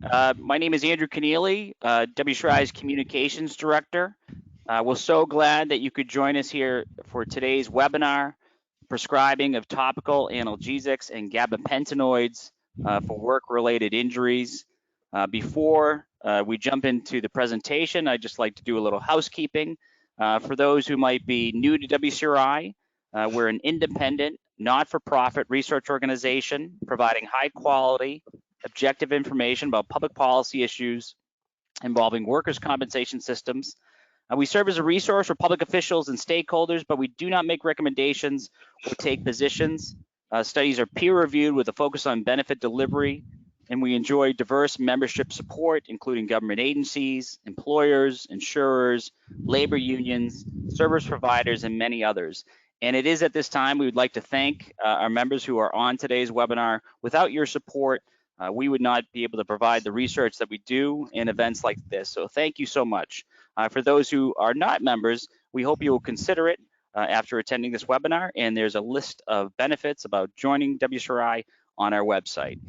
My name is Andrew Keneally, WCRI's Communications Director. We're so glad that you could join us here for today's webinar, Prescribing of Topical Analgesics and Gabapentinoids for Work-Related Injuries. Before we jump into the presentation, I'd just like to do a little housekeeping. For those who might be new to WCRI, we're an independent, not-for-profit research organization providing high-quality, objective information about public policy issues involving workers' compensation systems. We serve as a resource for public officials and stakeholders, but we do not make recommendations or take positions. Studies are peer-reviewed with a focus on benefit delivery, and we enjoy diverse membership support, including government agencies, employers, insurers, labor unions, service providers, and many others. And it is at this time we would like to thank our members who are on today's webinar. Without your support, we would not be able to provide the research that we do in events like this. So thank you so much. For those who are not members, we hope you will consider it after attending this webinar, and there's a list of benefits about joining WCRI on our website.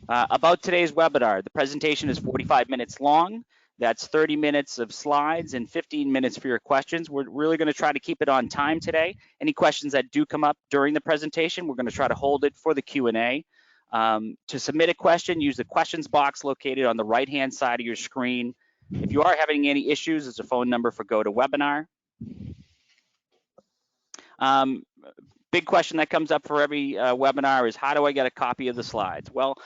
About today's webinar, the presentation is 45 minutes long. That's 30 minutes of slides and 15 minutes for your questions. We're really going to try to keep it on time today. Any questions that do come up during the presentation, we're going to try to hold it for the Q&A. To submit a question, use the questions box located on the right-hand side of your screen. If you are having any issues, there's a phone number for GoToWebinar. Big question that comes up for every webinar is, how do I get a copy of the slides? Well,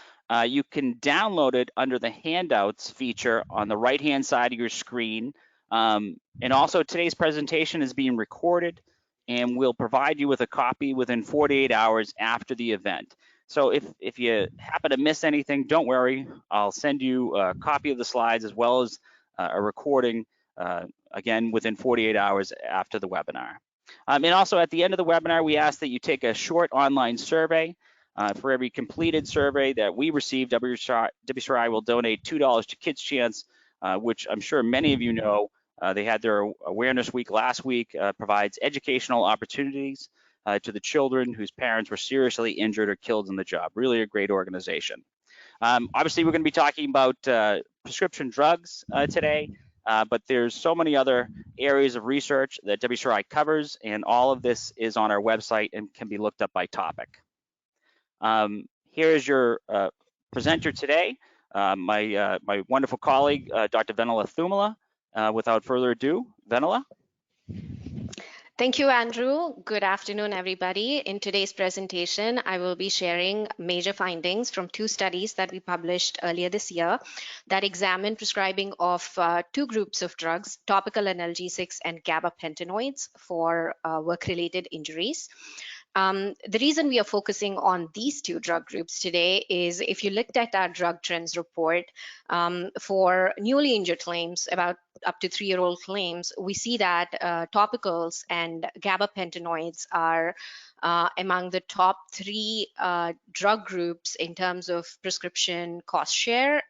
you can download it under the handouts feature on the right-hand side of your screen. And also today's presentation is being recorded, and we'll provide you with a copy within 48 hours after the event. So if you happen to miss anything, don't worry. I'll send you a copy of the slides as well as a recording, again, within 48 hours after the webinar. And also at the end of the webinar, we ask that you take a short online survey. For every completed survey that we receive, WCRI will donate $2 to Kids Chance, which I'm sure many of you know. They had their Awareness Week last week, provides educational opportunities to the children whose parents were seriously injured or killed in the job. Really a great organization. Obviously, we're going to be talking about prescription drugs today, but there's so many other areas of research that WCRI covers, and all of this is on our website and can be looked up by topic. Here is your presenter today, my wonderful colleague, Dr. Vennela Thumula. Without further ado, Vennela. Thank you, Andrew. Good afternoon, everybody. In today's presentation, I will be sharing major findings from two studies that we published earlier this year that examine prescribing of two groups of drugs, topical analgesics and gabapentinoids for work-related injuries. The reason we are focusing on these two drug groups today is if you looked at our drug trends report for newly injured claims, about up to 3-year-old claims, we see that topicals and gabapentinoids are among the top 3 drug groups in terms of prescription cost share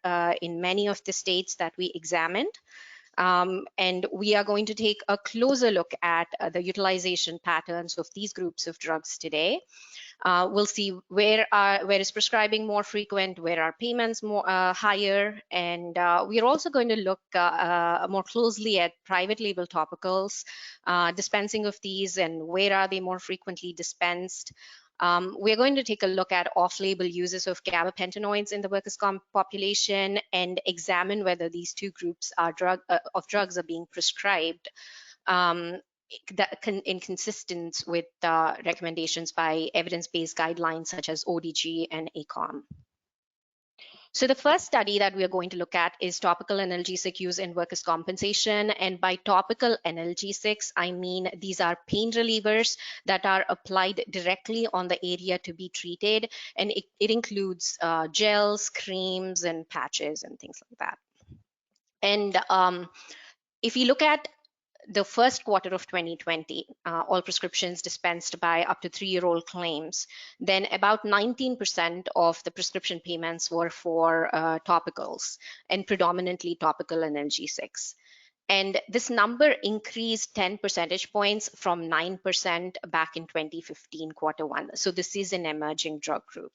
in many of the states that we examined. And we are going to take a closer look at the utilization patterns of these groups of drugs today. We'll see where is prescribing more frequent, where are payments more higher, and we are also going to look more closely at private label topicals, dispensing of these, and where are they more frequently dispensed. We're going to take a look at off-label uses of gabapentinoids in the workers' comp population and examine whether these two groups of drugs are being prescribed in consistence with recommendations by evidence-based guidelines such as ODG and ACOM. So the first study that we are going to look at is topical analgesic use in workers' compensation. And by topical analgesics, I mean these are pain relievers that are applied directly on the area to be treated. And it includes gels, creams, and patches and things like that. And if you look at the first quarter of 2020, all prescriptions dispensed by up to 3-year-old claims, then about 19% of the prescription payments were for topicals and predominantly topical analgesics. And this number increased 10 percentage points from 9% back in 2015 quarter 1. So this is an emerging drug group.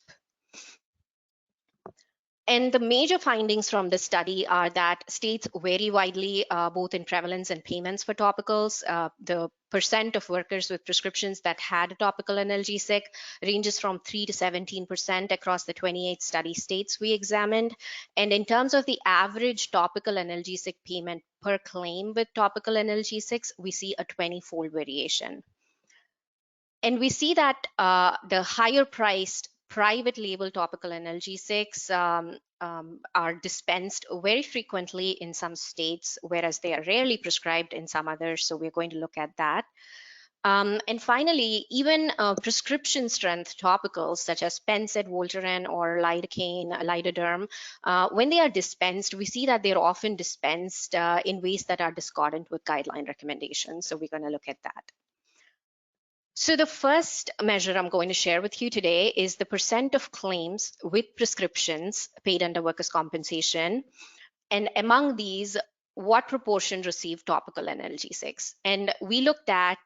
And the major findings from this study are that states vary widely, both in prevalence and payments for topicals. The percent of workers with prescriptions that had a topical analgesic ranges from 3 to 17% across the 28 study states we examined. And in terms of the average topical analgesic payment per claim with topical analgesics, we see a 20-fold variation. And we see that the higher priced private label topical analgesics are dispensed very frequently in some states, whereas they are rarely prescribed in some others. So we're going to look at that. And finally, even prescription strength topicals such as Pensed, Voltaren, or lidocaine, lidoderm, when they are dispensed, we see that they're often dispensed in ways that are discordant with guideline recommendations. So we're going to look at that. So the first measure I'm going to share with you today is the percent of claims with prescriptions paid under workers' compensation. And among these, what proportion receive topical analgesics? And we looked at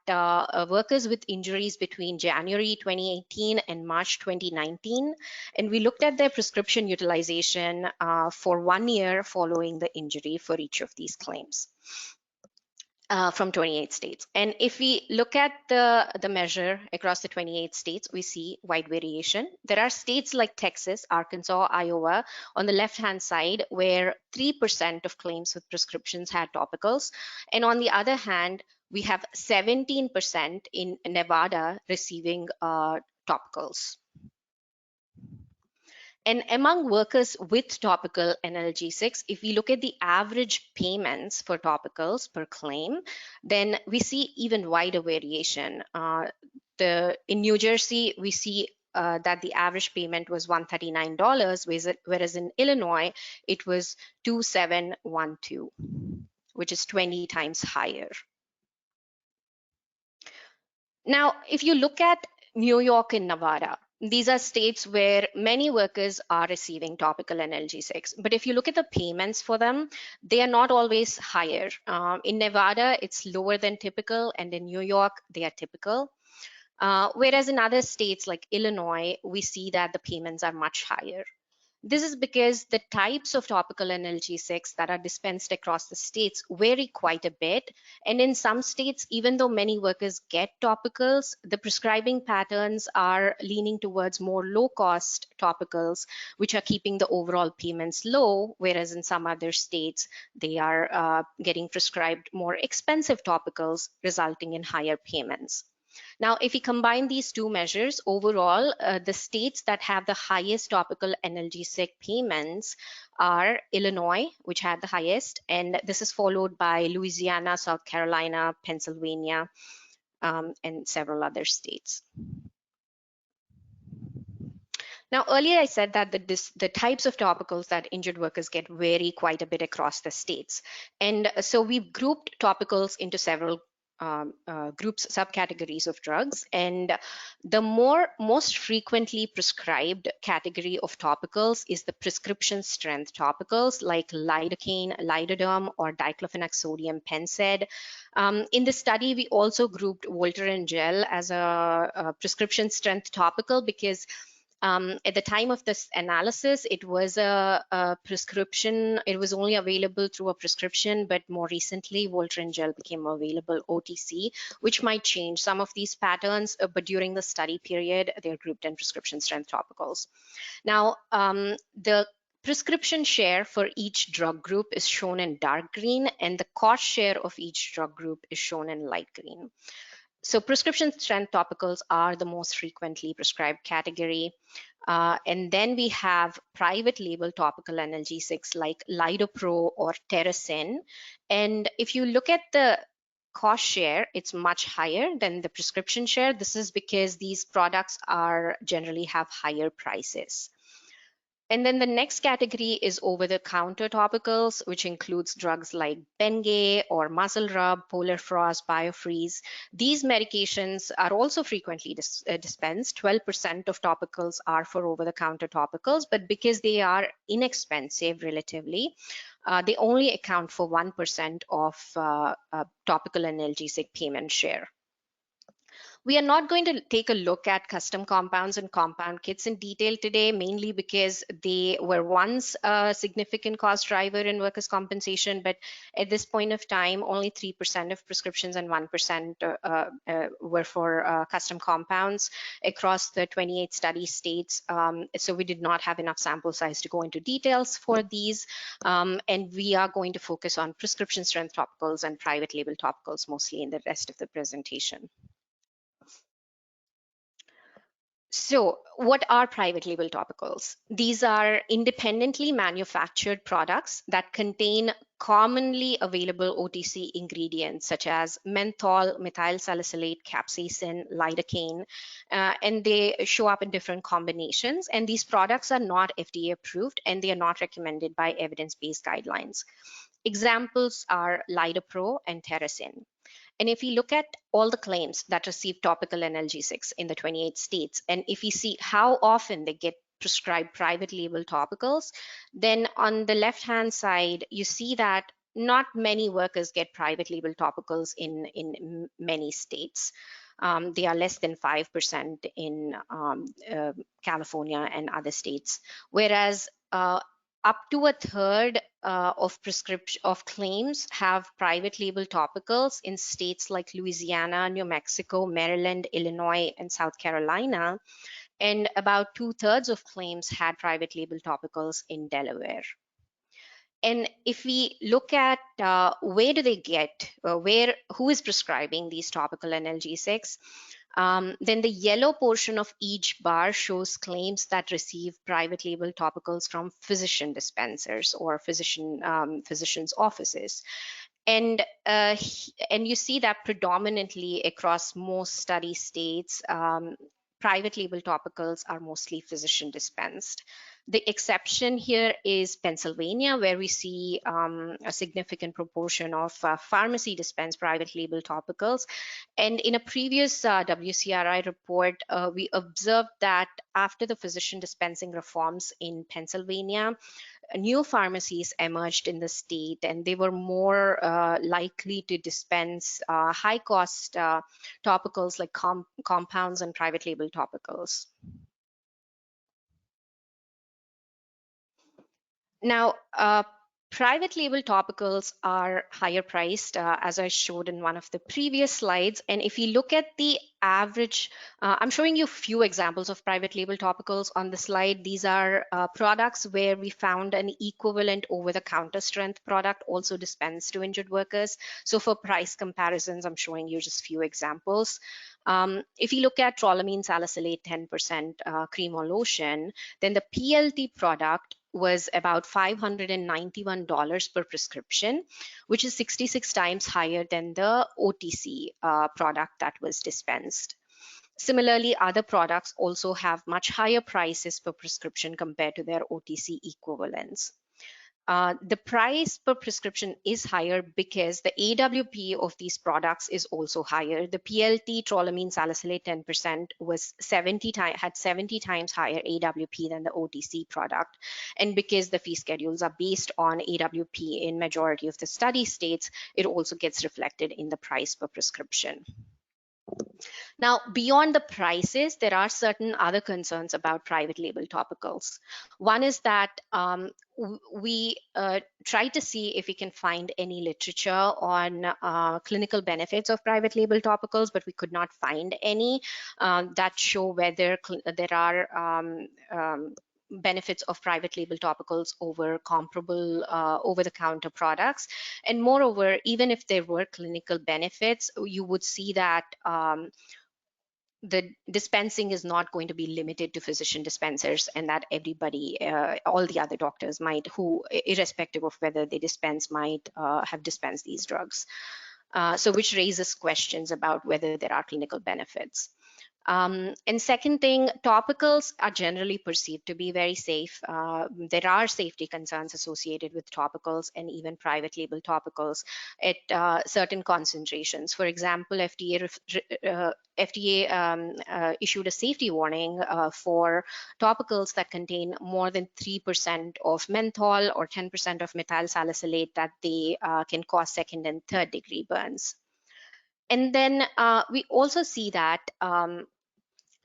workers with injuries between January 2018 and March 2019. And we looked at their prescription utilization for 1 year following the injury for each of these claims. From 28 states. And if we look at the measure across the 28 states, we see wide variation. There are states like Texas, Arkansas, Iowa on the left-hand side where 3% of claims with prescriptions had topicals. And on the other hand, we have 17% in Nevada receiving topicals. And among workers with topical analgesics, if we look at the average payments for topicals per claim, then we see even wider variation. In New Jersey, we see that the average payment was $139, whereas in Illinois, it was $2,712, which is 20 times higher. Now, if you look at New York and Nevada, these are states where many workers are receiving topical analgesics. But if you look at the payments for them, they are not always higher. In Nevada, it's lower than typical, and in New York, they are typical. Whereas in other states like Illinois, we see that the payments are much higher. This is because the types of topical analgesics that are dispensed across the states vary quite a bit. And in some states, even though many workers get topicals, the prescribing patterns are leaning towards more low-cost topicals, which are keeping the overall payments low, whereas in some other states, they are getting prescribed more expensive topicals, resulting in higher payments. Now, if we combine these two measures, overall, the states that have the highest topical analgesic payments are Illinois, which had the highest, and this is followed by Louisiana, South Carolina, Pennsylvania, and several other states. Now, earlier I said that the types of topicals that injured workers get vary quite a bit across the states. And so we've grouped topicals into several groups, subcategories of drugs. And the most frequently prescribed category of topicals is the prescription strength topicals like lidocaine, lidoderm, or diclofenac sodium Pensed. In the study, we also grouped Voltaren gel as a prescription strength topical because at the time of this analysis, it was a prescription. It was only available through a prescription, but more recently, Voltaren gel became available OTC, which might change some of these patterns. But during the study period, they're grouped in prescription strength topicals. Now, the prescription share for each drug group is shown in dark green, and the cost share of each drug group is shown in light green. So prescription strength topicals are the most frequently prescribed category. And then we have private label topical analgesics like Lidopro or Terracin. And if you look at the cost share, it's much higher than the prescription share. This is because these products generally have higher prices. And then the next category is over-the-counter topicals, which includes drugs like Bengay or Muscle Rub, Polar Frost, Biofreeze. These medications are also frequently dispensed. 12% of topicals are for over-the-counter topicals, but because they are inexpensive relatively, they only account for 1% of topical analgesic payment share. We are not going to take a look at custom compounds and compound kits in detail today, mainly because they were once a significant cost driver in workers' compensation, but at this point of time, only 3% of prescriptions and 1% were for custom compounds across the 28 study states. So we did not have enough sample size to go into details for these, and we are going to focus on prescription strength topicals and private label topicals mostly in the rest of the presentation. So what are private label topicals? These are independently manufactured products that contain commonly available OTC ingredients such as menthol, methyl salicylate, capsaicin, lidocaine, and they show up in different combinations. And these products are not FDA approved and they are not recommended by evidence-based guidelines. Examples are Lidopro and Terracin. And if we look at all the claims that receive topical analgesics in the 28 states, and if we see how often they get prescribed private label topicals, then on the left-hand side, you see that not many workers get private label topicals in many states. They are less than 5% in California and other states, whereas up to a third of claims have private label topicals in states like Louisiana, New Mexico, Maryland, Illinois, and South Carolina. And about 2/3 of claims had private label topicals in Delaware. And if we look at where do they get, who is prescribing these topical analgesics, then the yellow portion of each bar shows claims that receive private label topicals from physician dispensers or physicians' offices. And you see that predominantly across most study states, private label topicals are mostly physician dispensed. The exception here is Pennsylvania, where we see a significant proportion of pharmacy dispensed private label topicals. And in a previous WCRI report, we observed that after the physician dispensing reforms in Pennsylvania, new pharmacies emerged in the state, and they were more likely to dispense high-cost topicals like compounds and private label topicals. Now, private label topicals are higher priced, as I showed in one of the previous slides. And if you look at the average, I'm showing you a few examples of private label topicals on the slide. These are products where we found an equivalent over-the-counter strength product also dispensed to injured workers. So for price comparisons, I'm showing you just a few examples. If you look at trolamine salicylate 10% cream or lotion, then the PLT product was about $591 per prescription, which is 66 times higher than the OTC product that was dispensed. Similarly, other products also have much higher prices per prescription compared to their OTC equivalents. The price per prescription is higher because the AWP of these products is also higher. The PLT trolamine salicylate 10% had 70 times higher AWP than the OTC product. And because the fee schedules are based on AWP in majority of the study states, it also gets reflected in the price per prescription. Now, beyond the prices, there are certain other concerns about private label topicals. One is that we try to see if we can find any literature on clinical benefits of private label topicals, but we could not find any that show whether there are benefits of private label topicals over comparable over-the-counter products. And moreover, even if there were clinical benefits, you would see that the dispensing is not going to be limited to physician dispensers, and that everybody, all the other doctors might, who irrespective of whether they dispense, might have dispensed these drugs. So which raises questions about whether there are clinical benefits. And second thing, topicals are generally perceived to be very safe. There are safety concerns associated with topicals and even private label topicals at certain concentrations. For example, FDA issued a safety warning for topicals that contain more than 3% of menthol or 10% of methyl salicylate that they can cause second and third degree burns. And then we also see that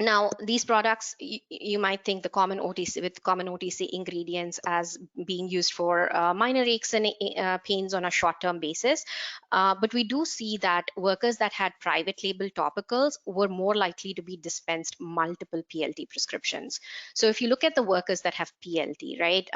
now, these products, you might think the common OTC ingredients as being used for minor aches and pains on a short-term basis. But we do see that workers that had private label topicals were more likely to be dispensed multiple PLT prescriptions. So if you look at the workers that have PLT, right,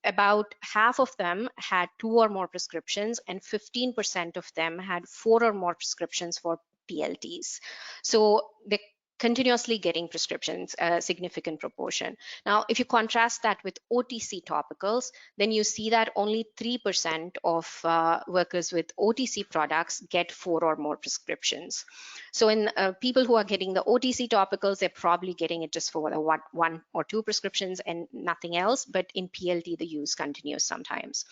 about half of them had 2 or more prescriptions, and 15% of them had 4 or more prescriptions for PLTs. So they continuously getting prescriptions, a significant proportion. Now, if you contrast that with OTC topicals, then you see that only 3% of workers with OTC products get 4 or more prescriptions. So in people who are getting the OTC topicals, they're probably getting it just for the 1 or 2 prescriptions and nothing else, but in PLT, the use continues sometimes.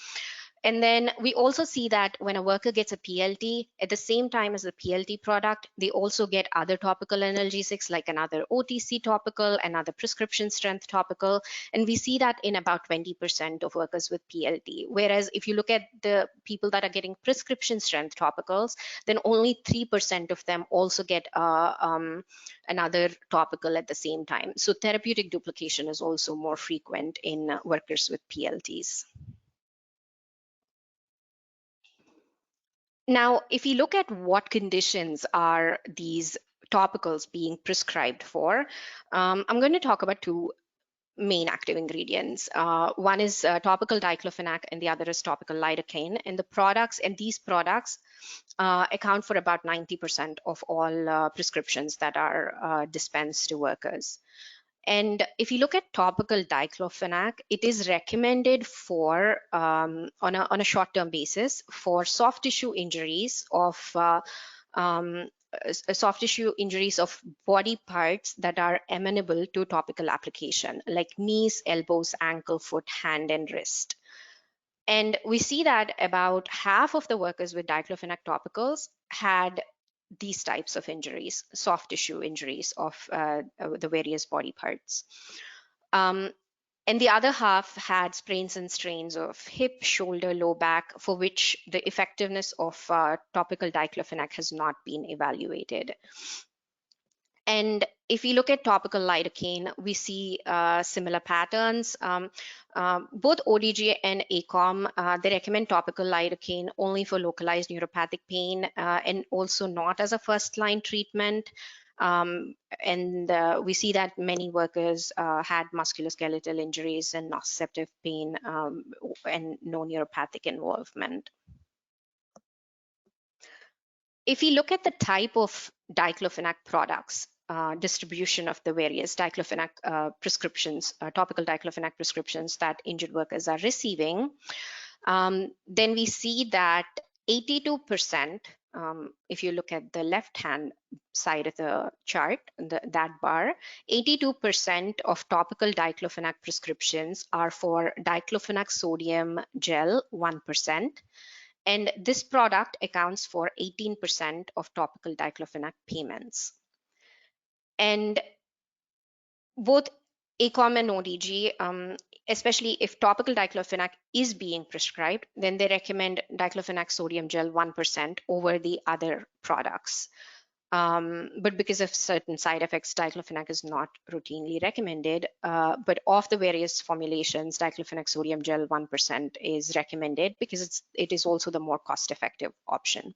And then we also see that when a worker gets a PLT, at the same time as the PLT product, they also get other topical analgesics like another OTC topical, another prescription strength topical. And we see that in about 20% of workers with PLT. Whereas if you look at the people that are getting prescription strength topicals, then only 3% of them also get another topical at the same time. So therapeutic duplication is also more frequent in workers with PLTs. Now, if you look at what conditions are these topicals being prescribed for, I'm going to talk about 2 main active ingredients. One is topical diclofenac and the other is topical lidocaine. And these products account for about 90% of all prescriptions that are dispensed to workers. And if you look at topical diclofenac, it is recommended for on a short-term basis for soft tissue injuries of body parts that are amenable to topical application, like knees, elbows, ankle, foot, hand, and wrist. And we see that about half of the workers with diclofenac topicals had these types of injuries, soft tissue injuries of the various body parts. And the other half had sprains and strains of hip, shoulder, low back, for which the effectiveness of topical diclofenac has not been evaluated. And if we look at topical lidocaine, we see similar patterns. Both ODG and ACOM, they recommend topical lidocaine only for localized neuropathic pain and also not as a first-line treatment. And we see that many workers had musculoskeletal injuries and nociceptive pain and no neuropathic involvement. If we look at the type of diclofenac products, distribution of the various diclofenac prescriptions, topical diclofenac prescriptions that injured workers are receiving, then we see that 82%, if you look at the left-hand side of the chart, that bar, 82% of topical diclofenac prescriptions are for diclofenac sodium gel 1%. And this product accounts for 18% of topical diclofenac payments. And both ACOM and ODG, especially if topical diclofenac is being prescribed, then they recommend diclofenac sodium gel 1% over the other products. But because of certain side effects, diclofenac is not routinely recommended. But of the various formulations, diclofenac sodium gel 1% is recommended because it is also the more cost-effective option.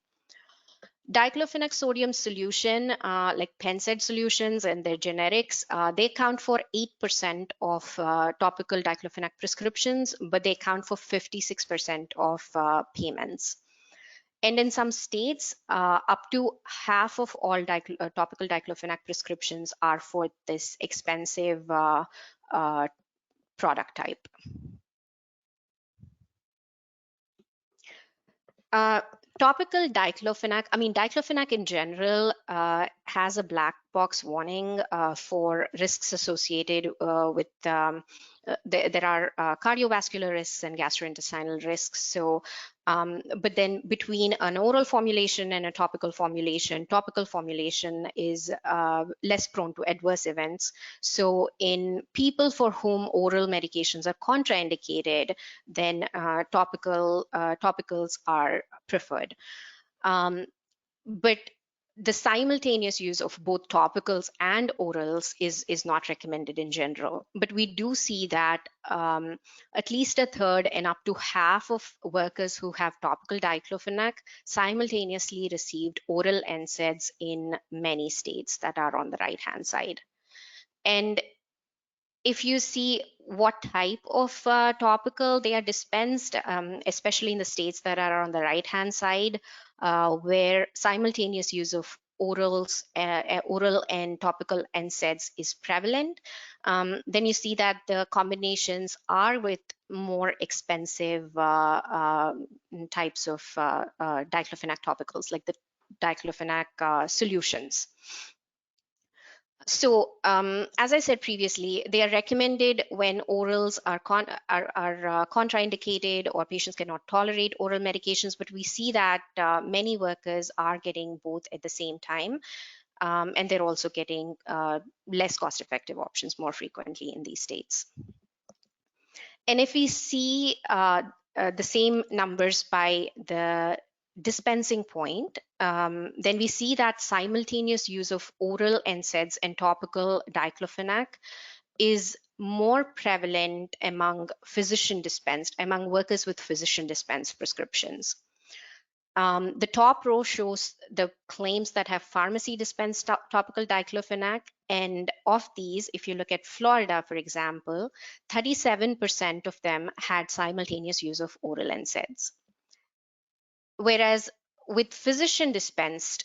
Diclofenac sodium solution, like Pensed solutions and their generics, they account for 8% of topical diclofenac prescriptions, but they account for 56% of payments. And in some states, up to half of all topical diclofenac prescriptions are for this expensive product type. Topical diclofenac, diclofenac in general has a black box warning for risks associated with, there are cardiovascular risks and gastrointestinal risks. So, but then between an oral formulation and a topical formulation is less prone to adverse events. So in people for whom oral medications are contraindicated, then topicals are preferred. But the simultaneous use of both topicals and orals is not recommended in general. But we do see that at least a third and up to half of workers who have topical diclofenac simultaneously received oral NSAIDs in many states that are on the right-hand side. And if you see what type of topical they are dispensed, especially in the states that are on the right-hand side, where simultaneous use of oral and topical NSAIDs is prevalent, then you see that the combinations are with more expensive types of diclofenac topicals, like the diclofenac solutions. So, as I said previously, they are recommended when orals are contraindicated or patients cannot tolerate oral medications, but we see that many workers are getting both at the same time, and they're also getting less cost-effective options more frequently in these states. And if we see the same numbers by the dispensing point, then we see that simultaneous use of oral NSAIDs and topical diclofenac is more prevalent among among workers with physician dispensed prescriptions. The top row shows the claims that have pharmacy dispensed topical diclofenac, and of these, if you look at Florida, for example, 37% of them had simultaneous use of oral NSAIDs. Whereas with physician dispensed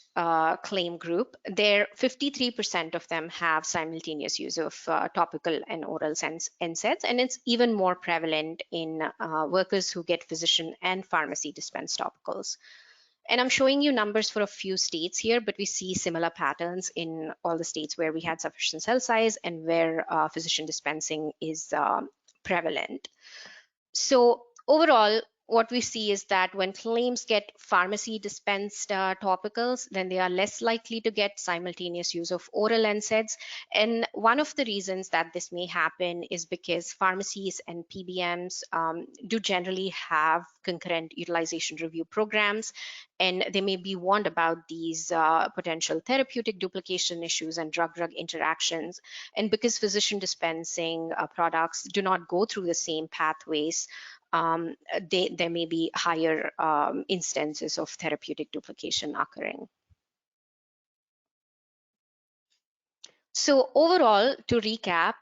claim group, there 53% of them have simultaneous use of topical and oral NSAIDs, and it's even more prevalent in workers who get physician and pharmacy dispensed topicals. And I'm showing you numbers for a few states here, but we see similar patterns in all the states where we had sufficient cell size and where physician dispensing is prevalent. So overall, what we see is that when claims get pharmacy dispensed topicals, then they are less likely to get simultaneous use of oral NSAIDs. And one of the reasons that this may happen is because pharmacies and PBMs do generally have concurrent utilization review programs, and they may be warned about these potential therapeutic duplication issues and drug-drug interactions. And because physician dispensing products do not go through the same pathways, there may be higher instances of therapeutic duplication occurring. So overall, to recap,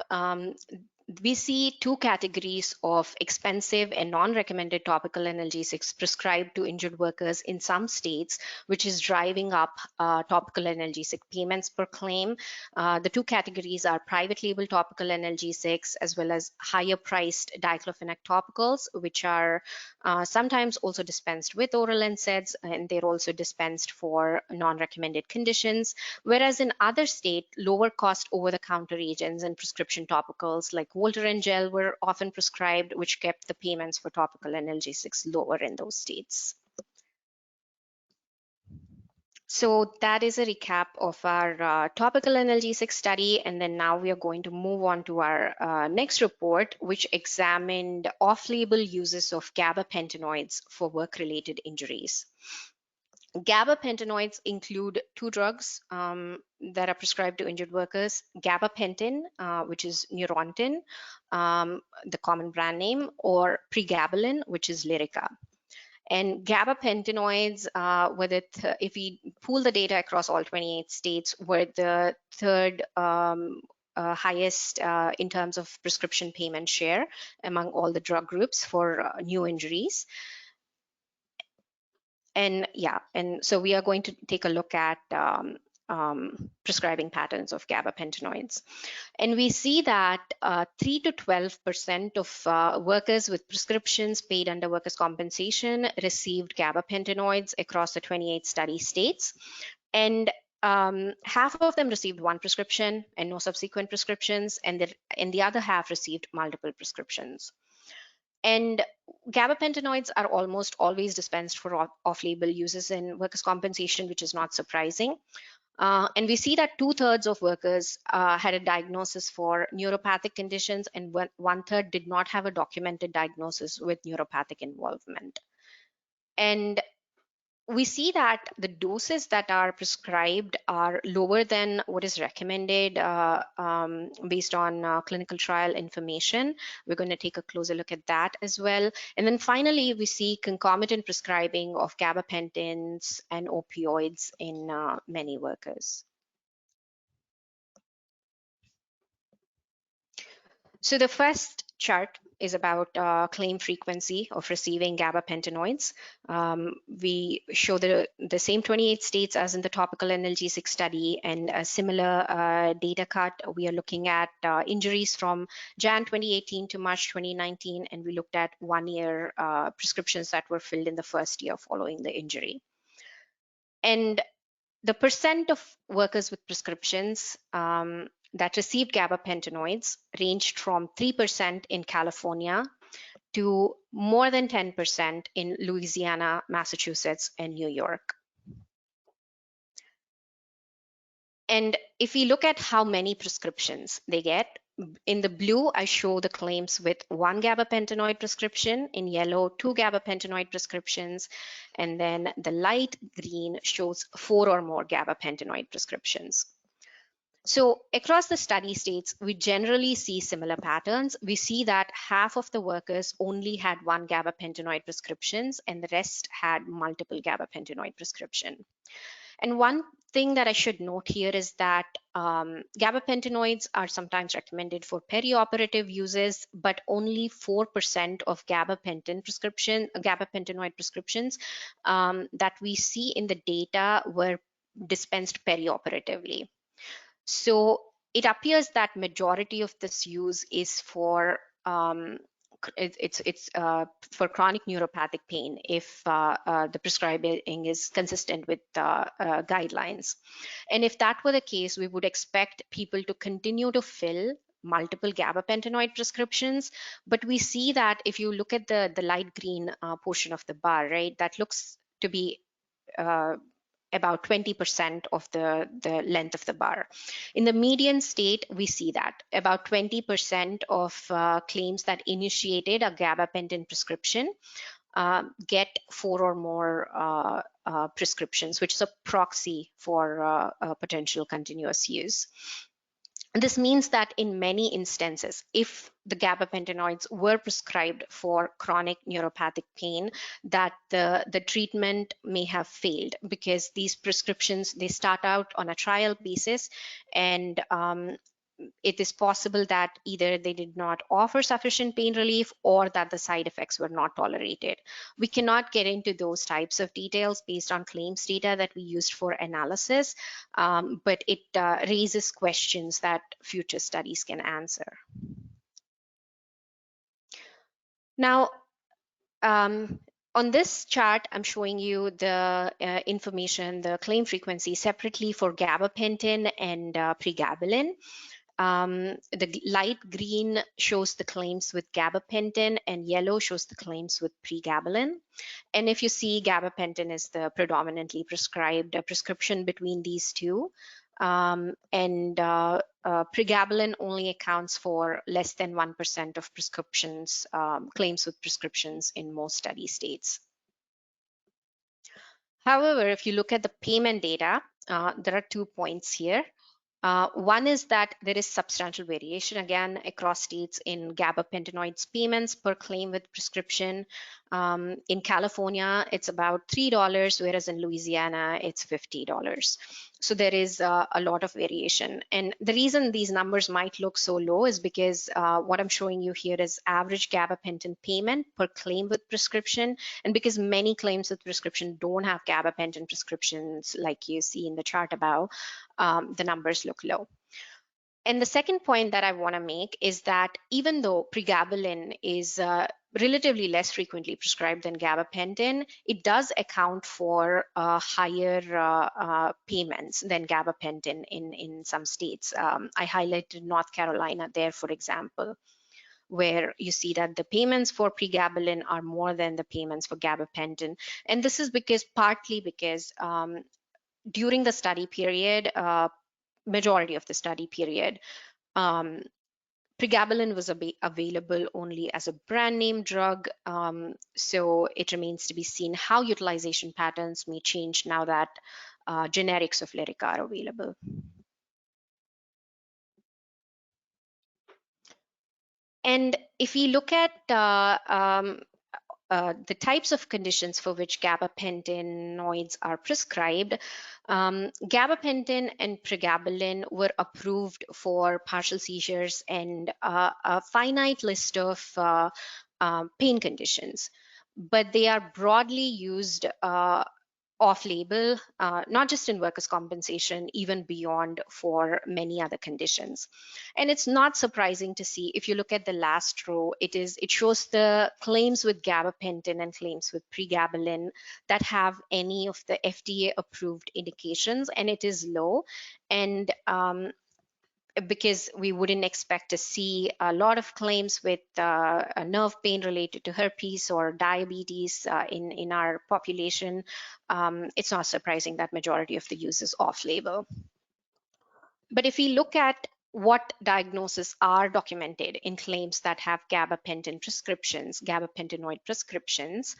we see two categories of expensive and non-recommended topical analgesics prescribed to injured workers in some states, which is driving up topical analgesic payments per claim. The two categories are private label topical analgesics as well as higher priced diclofenac topicals, which are sometimes also dispensed with oral NSAIDs, and they're also dispensed for non-recommended conditions. Whereas in other states, lower cost over-the-counter agents and prescription topicals like Voltaren gel were often prescribed, which kept the payments for topical analgesics lower in those states. So that is a recap of our topical analgesic study. And then now we are going to move on to our next report, which examined off-label uses of gabapentinoids for work-related injuries. Gabapentinoids include two drugs that are prescribed to injured workers: gabapentin, which is Neurontin, the common brand name, or pregabalin, which is Lyrica. And gabapentinoids, if we pool the data across all 28 states, were the third highest in terms of prescription payment share among all the drug groups for new injuries. And so we are going to take a look at prescribing patterns of gabapentinoids. And we see that 3 to 12% of workers with prescriptions paid under workers' compensation received gabapentinoids across the 28 study states. And half of them received one prescription and no subsequent prescriptions, and the other half received multiple prescriptions. And gabapentinoids are almost always dispensed for off-label uses in workers' compensation, which is not surprising. And we see that 2/3 of workers had a diagnosis for neuropathic conditions, and 1/3 did not have a documented diagnosis with neuropathic involvement. And we see that the doses that are prescribed are lower than what is recommended based on clinical trial information. We're going to take a closer look at that as well. And then finally, we see concomitant prescribing of gabapentins and opioids in many workers. So the first chart is about claim frequency of receiving gabapentinoids. We show the same 28 states as in the topical analgesic study, and a similar data cut. We are looking at injuries from Jan 2018 to March 2019, and we looked at 1 year prescriptions that were filled in the first year following the injury. And the percent of workers with prescriptions that received gabapentinoids ranged from 3% in California to more than 10% in Louisiana, Massachusetts, and New York. And if we look at how many prescriptions they get, in the blue, I show the claims with 1 gabapentinoid prescription. In yellow, 2 gabapentinoid prescriptions. And then the light green shows 4 or more gabapentinoid prescriptions. So across the study states, we generally see similar patterns. We see that half of the workers only had 1 gabapentinoid prescriptions and the rest had multiple gabapentinoid prescription. And one thing that I should note here is that gabapentinoids are sometimes recommended for perioperative uses, but only 4% of gabapentinoid prescriptions that we see in the data were dispensed perioperatively. So it appears that majority of this use is for for chronic neuropathic pain if the prescribing is consistent with guidelines. And if that were the case, we would expect people to continue to fill multiple gabapentinoid prescriptions. But we see that if you look at the light green portion of the bar, right, that looks to be about 20% of the length of the bar. In the median state, we see that about 20% of claims that initiated a gabapentin prescription get 4 or more prescriptions, which is a proxy for potential continuous use. This means that in many instances, if the gabapentinoids were prescribed for chronic neuropathic pain, that the treatment may have failed because these prescriptions, they start out on a trial basis, and it is possible that either they did not offer sufficient pain relief or that the side effects were not tolerated. We cannot get into those types of details based on claims data that we used for analysis, but it raises questions that future studies can answer. Now, on this chart, I'm showing you the information, the claim frequency separately for gabapentin and pregabalin. The light green shows the claims with gabapentin and yellow shows the claims with pregabalin. And if you see, gabapentin is the predominantly prescribed prescription between these two. Pregabalin only accounts for less than 1% of prescriptions, claims with prescriptions in most study states. However, if you look at the payment data, there are 2 points here. One is that there is substantial variation again across states in gabapentinoids payments per claim with prescription. In California, it's about $3, whereas in Louisiana, it's $50. So there is a lot of variation. And the reason these numbers might look so low is because what I'm showing you here is average gabapentin payment per claim with prescription. And because many claims with prescription don't have gabapentin prescriptions like you see in the chart above, the numbers look low. And the second point that I want to make is that even though pregabalin is relatively less frequently prescribed than gabapentin, it does account for higher payments than gabapentin in some states. I highlighted North Carolina there, for example, where you see that the payments for pregabalin are more than the payments for gabapentin. And this is partly because during the study period, majority of the study period, Pregabalin was available only as a brand name drug, so it remains to be seen how utilization patterns may change now that generics of Lyrica are available. And if we look at the types of conditions for which gabapentinoids are prescribed, gabapentin and pregabalin were approved for partial seizures and a finite list of pain conditions, but they are broadly used off-label, not just in workers' compensation, even beyond for many other conditions. And it's not surprising to see, if you look at the last row, it shows the claims with gabapentin and claims with pregabalin that have any of the FDA-approved indications, and it is low. And because we wouldn't expect to see a lot of claims with a nerve pain related to herpes or diabetes in our population, it's not surprising that majority of the use is off-label. But if we look at what diagnoses are documented in claims that have gabapentin prescriptions, gabapentinoid prescriptions,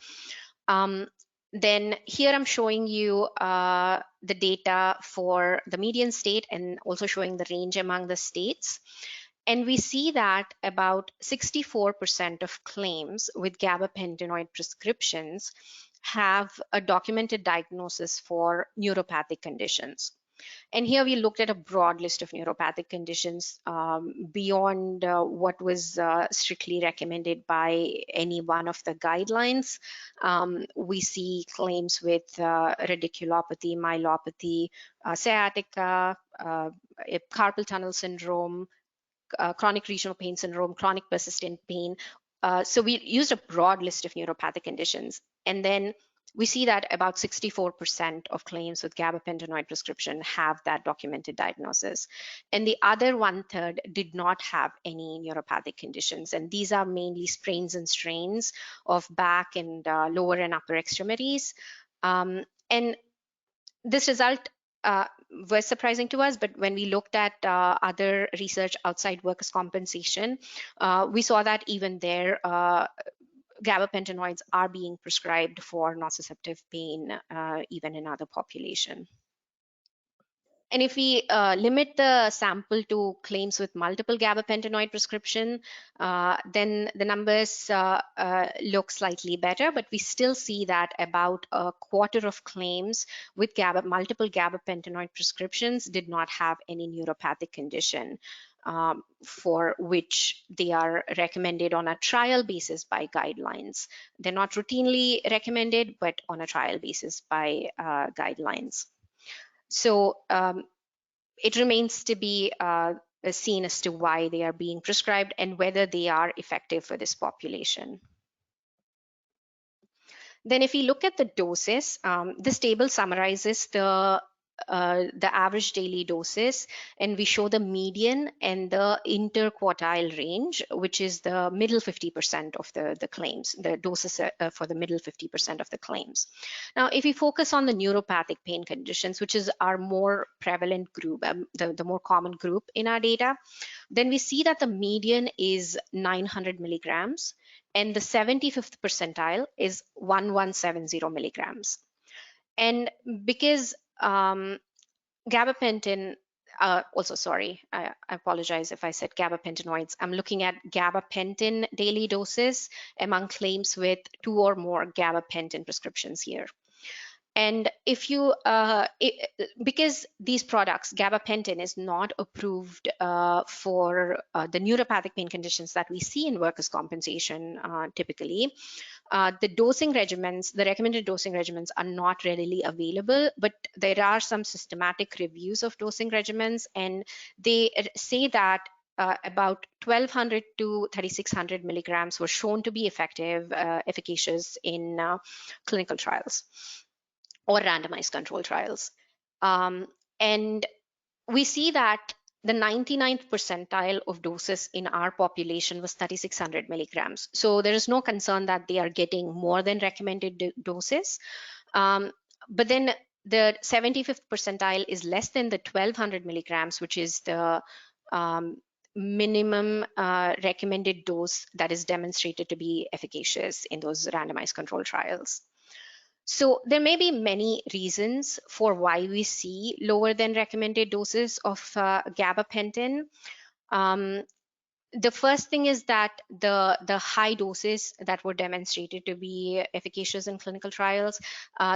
then here I'm showing you the data for the median state and also showing the range among the states. And we see that about 64% of claims with gabapentinoid prescriptions have a documented diagnosis for neuropathic conditions. And here we looked at a broad list of neuropathic conditions beyond what was strictly recommended by any one of the guidelines. We see claims with radiculopathy, myelopathy, sciatica, carpal tunnel syndrome, chronic regional pain syndrome, chronic persistent pain. So we used a broad list of neuropathic conditions. And then we see that about 64% of claims with gabapentinoid prescription have that documented diagnosis. And the other 1/3 did not have any neuropathic conditions. And these are mainly sprains and strains of back and lower and upper extremities. And this result was surprising to us, but when we looked at other research outside workers' compensation, we saw that even there, gabapentinoids are being prescribed for nociceptive pain, even in other population. And if we limit the sample to claims with multiple gabapentinoid prescription, then the numbers look slightly better, but we still see that about a quarter of claims with multiple gabapentinoid prescriptions did not have any neuropathic condition for which they are recommended on a trial basis by guidelines. They're not routinely recommended, but on a trial basis by guidelines. So it remains to be seen as to why they are being prescribed and whether they are effective for this population. Then if we look at the doses, this table summarizes the average daily doses, and we show the median and the interquartile range, which is the middle 50% of the claims, the doses for the middle 50% of the claims. Now, if we focus on the neuropathic pain conditions, which is our more prevalent group, the more common group in our data, then we see that the median is 900 milligrams, and the 75th percentile is 1170 milligrams. And because gabapentin, also sorry, I apologize if I said gabapentinoids. I'm looking at gabapentin daily doses among claims with 2 or more gabapentin prescriptions here. And if you, because these products, gabapentin is not approved for the neuropathic pain conditions that we see in workers' compensation typically, the dosing regimens, the recommended dosing regimens are not readily available, but there are some systematic reviews of dosing regimens, and they say that about 1200 to 3600 milligrams were shown to be effective, efficacious in clinical trials or randomized control trials. And we see that the 99th percentile of doses in our population was 3600 milligrams. So there is no concern that they are getting more than recommended doses. But then the 75th percentile is less than the 1200 milligrams, which is the minimum recommended dose that is demonstrated to be efficacious in those randomized control trials. So there may be many reasons for why we see lower than recommended doses of gabapentin. The first thing is that the high doses that were demonstrated to be efficacious in clinical trials,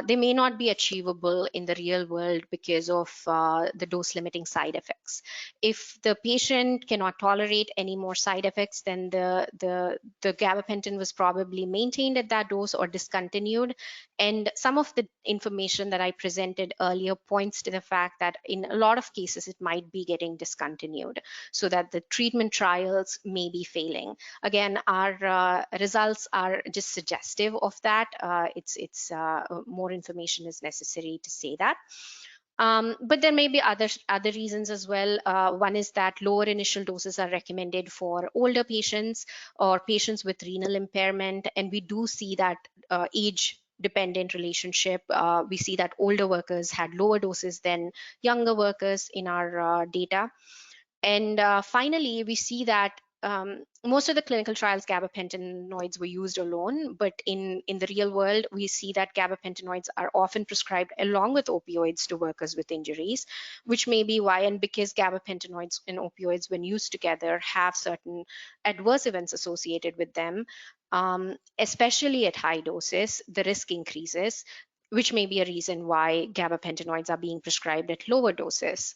they may not be achievable in the real world because of the dose limiting side effects. If the patient cannot tolerate any more side effects, then the gabapentin was probably maintained at that dose or discontinued. And some of the information that I presented earlier points to the fact that in a lot of cases it might be getting discontinued, so that the treatment trials may be failing. Again, our results are just suggestive of that. It's more information is necessary to say that. But there may be other reasons as well. One is that lower initial doses are recommended for older patients or patients with renal impairment, and we do see that age dependent relationship. We see that older workers had lower doses than younger workers in our data. And finally, we see that most of the clinical trials, gabapentinoids were used alone, but in the real world, we see that gabapentinoids are often prescribed along with opioids to workers with injuries, which may be why, and because gabapentinoids and opioids, when used together, have certain adverse events associated with them, especially at high doses, the risk increases, which may be a reason why gabapentinoids are being prescribed at lower doses.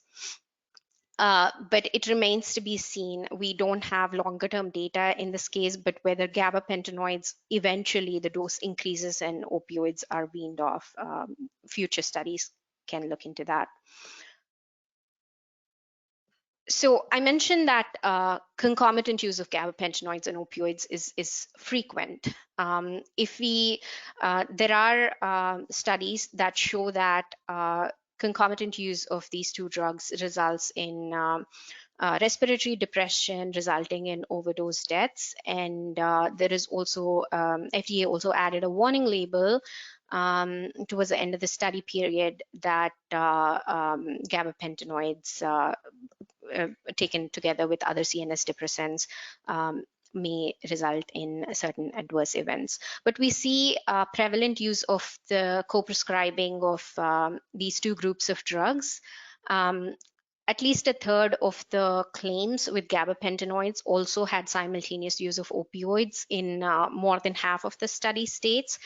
But it remains to be seen. We don't have longer term data in this case, but whether gabapentinoids, eventually the dose increases and opioids are weaned off. Future studies can look into that. So I mentioned that concomitant use of gabapentinoids and opioids is frequent. There are studies that show that concomitant use of these two drugs results in respiratory depression, resulting in overdose deaths. And there is also, FDA also added a warning label towards the end of the study period that gabapentinoids taken together with other CNS depressants may result in certain adverse events. But we see prevalent use of the co-prescribing of these two groups of drugs. At least a third of the claims with gabapentinoids also had simultaneous use of opioids in more than half of the study states,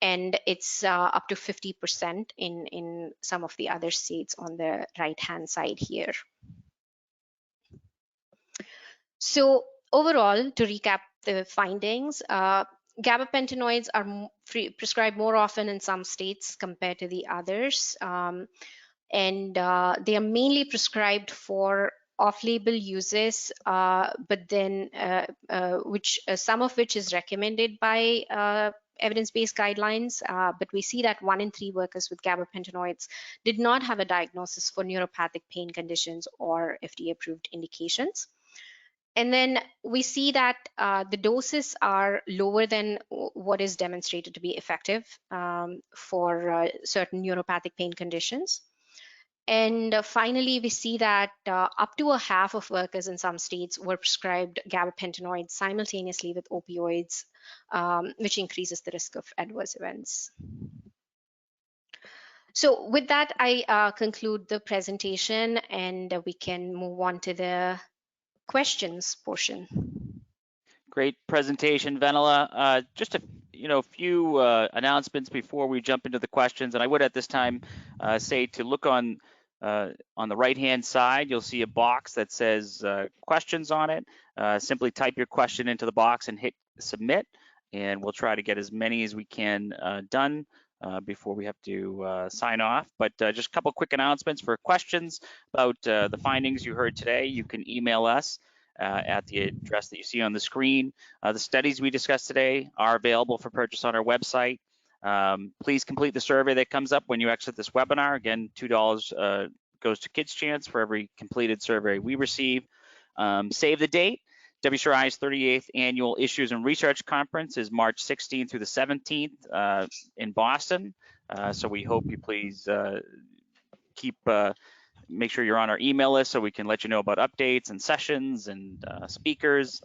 and it's up to 50% in some of the other states on the right-hand side here. So overall, to recap the findings, gabapentinoids are prescribed more often in some states compared to the others. And they are mainly prescribed for off-label uses, but then some of which is recommended by evidence-based guidelines, but we see that 1 in 3 workers with gabapentinoids did not have a diagnosis for neuropathic pain conditions or FDA-approved indications. And then we see that the doses are lower than what is demonstrated to be effective for certain neuropathic pain conditions. And finally, we see that up to a half of workers in some states were prescribed gabapentinoids simultaneously with opioids, which increases the risk of adverse events. So with that, I conclude the presentation, and we can move on to the questions portion. Great presentation, Vennela. Just a few announcements before we jump into the questions, and I would at this time say to look on the right-hand side. You'll see a box that says questions on it. Simply type your question into the box and hit submit, and we'll try to get as many as we can done before we have to sign off. But just a couple quick announcements for questions about the findings you heard today. You can email us at the address that you see on the screen. The studies we discussed today are available for purchase on our website. Please complete the survey that comes up when you exit this webinar. Again, $2 goes to Kids Chance for every completed survey we receive. Save the date. WCRI's 38th Annual Issues and Research Conference is March 16th through the 17th in Boston. So we hope you please keep make sure you're on our email list so we can let you know about updates and sessions and speakers.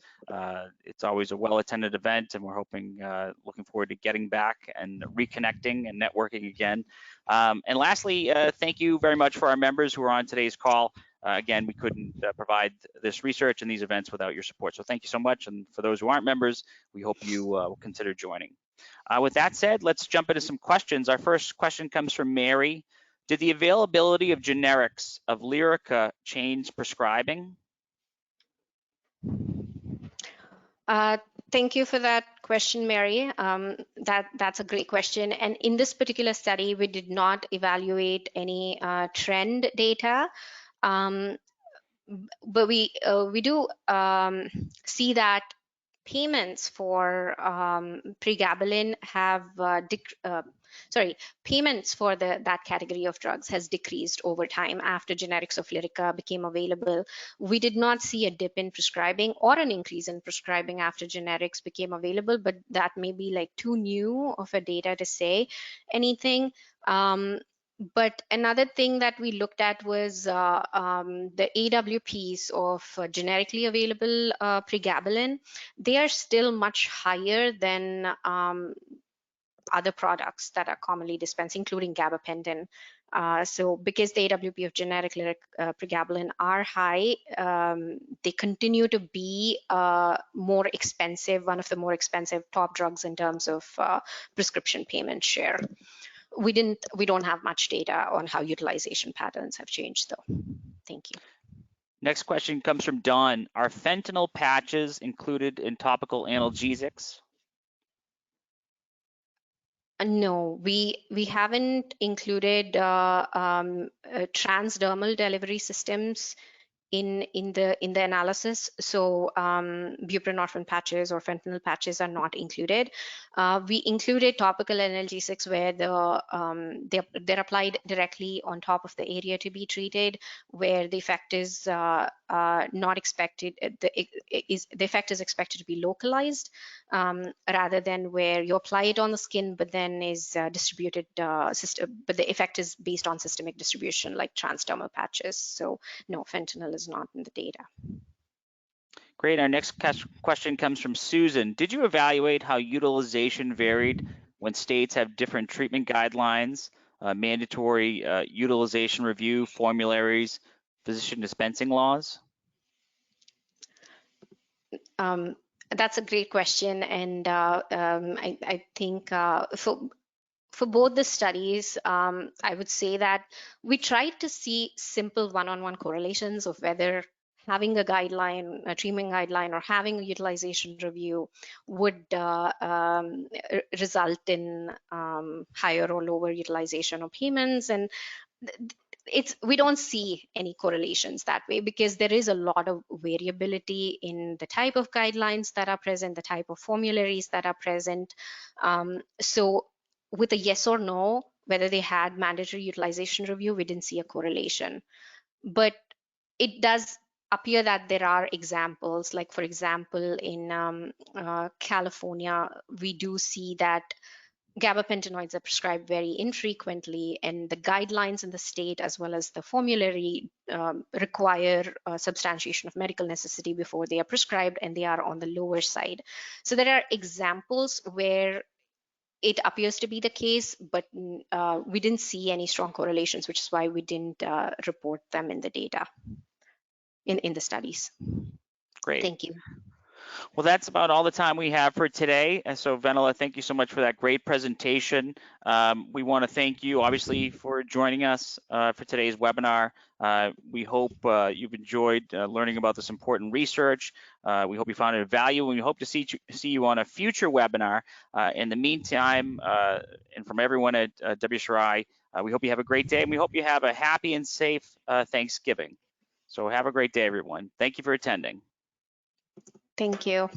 It's always a well-attended event, and we're looking forward to getting back and reconnecting and networking again. And lastly, thank you very much for our members who are on today's call. Again, we couldn't provide this research and these events without your support. So thank you so much. And for those who aren't members, we hope you will consider joining. With that said, let's jump into some questions. Our first question comes from Mary. Did the availability of generics of Lyrica change prescribing? Thank you for that question, Mary. That's a great question. And in this particular study, we did not evaluate any trend data. But we do see that payments for pregabalin have payments for that category of drugs has decreased over time after generics of Lyrica became available. We did not see a dip in prescribing or an increase in prescribing after generics became available, but that may be like too new of a data to say anything. But another thing that we looked at was the AWPs of generically available pregabalin. They are still much higher than other products that are commonly dispensed, including gabapentin. So because the AWP of generic pregabalin are high, they continue to be more expensive, one of the more expensive top drugs in terms of prescription payment share. We don't have much data on how utilization patterns have changed though. Thank you. Next question comes from Don. Are fentanyl patches included in topical analgesics? No, we haven't included transdermal delivery systems in the analysis. So buprenorphine patches or fentanyl patches are not included. We included topical analgesics where they're applied directly on top of the area to be treated, where the effect is not expected. The effect is expected to be localized rather than where you apply it on the skin, but then is distributed but the effect is based on systemic distribution, like transdermal patches. So no, fentanyl is not in the data. Great. Our next question comes from Susan. Did you evaluate how utilization varied when states have different treatment guidelines, mandatory utilization review, formularies, physician dispensing laws? That's a great question, and I think for both the studies, I would say that we tried to see simple one-on-one correlations of whether having a guideline, a treatment guideline, or having a utilization review would result in higher or lower utilization of payments. And we don't see any correlations that way because there is a lot of variability in the type of guidelines that are present, the type of formularies that are present. So with a yes or no, whether they had mandatory utilization review, we didn't see a correlation. But it does appear that there are examples, like for example, in California, we do see that Gabapentinoids are prescribed very infrequently, and the guidelines in the state as well as the formulary require substantiation of medical necessity before they are prescribed, and they are on the lower side. So there are examples where it appears to be the case, but we didn't see any strong correlations, which is why we didn't report them in the data, in the studies. Great. Thank you. Well, that's about all the time we have for today. And so, Vennela, thank you so much for that great presentation. We want to thank you, obviously, for joining us for today's webinar. We hope you've enjoyed learning about this important research. We hope you found it of value, and we hope to see you on a future webinar. In the meantime, and from everyone at WCRI, we hope you have a great day, and we hope you have a happy and safe Thanksgiving. So have a great day, everyone. Thank you for attending. Thank you.